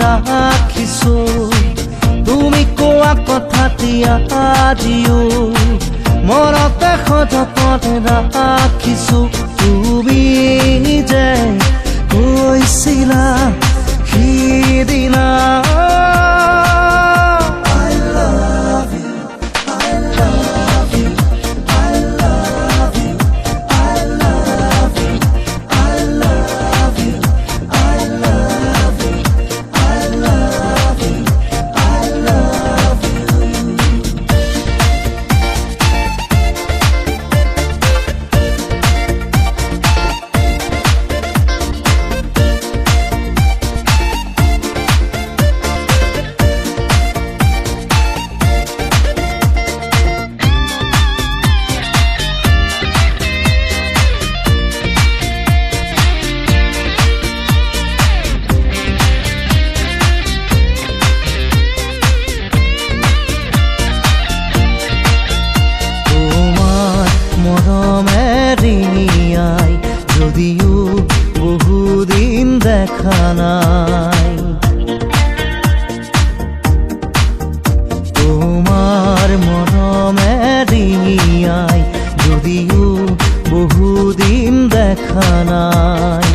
ৰাখিছো তুমি কোৱা কথাটি আজিও মনতে সযতনে ৰাখিছো তুমি যে কৈছিলা সিদিনা যদিও বহুদিন দেখা নাই তোমাৰ মৰমে ৰিঙিয়াই যদিও বহুদিন দেখা নাই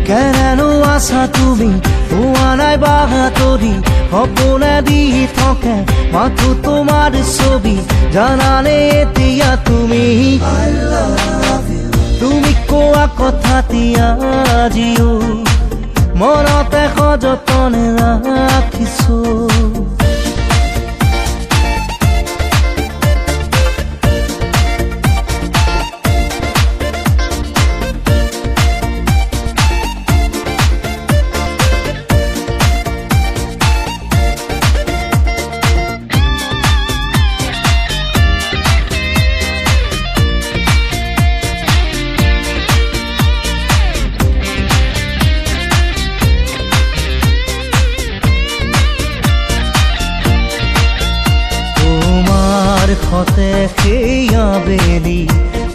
কেন আছা তুমি পোৱা নাই বাহাতৰি সপোনে দি থাকে মাথো তোমাৰ ছবি জানানে এতিয়া তুমি তুমি কোৱা কথাটি আজিও মনতে সযতনে ৰাখিছো সতে সেই আবেলি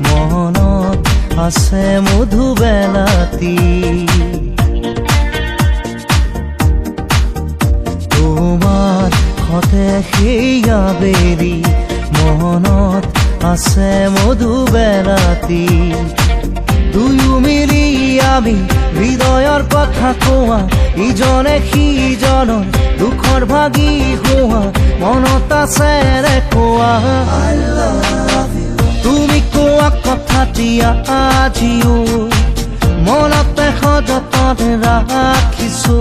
মনত আছে মধুবেলাতি তোমাৰ সতে সেই আবেলি মনত আছে মধুবেলাতি দুয়ো মিলি আমি হৃদয়ৰ কথা কোৱা ইজনে সিজনৰ দুখৰ ভাগি হোৱা মনত আছে ৰে কোৱা তুমি কোৱা কথাটি আজিও মনতে সযতনে ৰাখিছো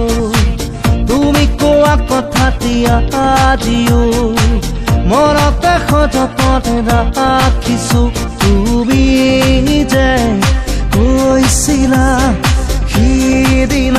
তুমি কোৱা কথাটি আজিও মনতে সযতনে ৰাখিছো তুমি যে কৈছিলা সিদিনা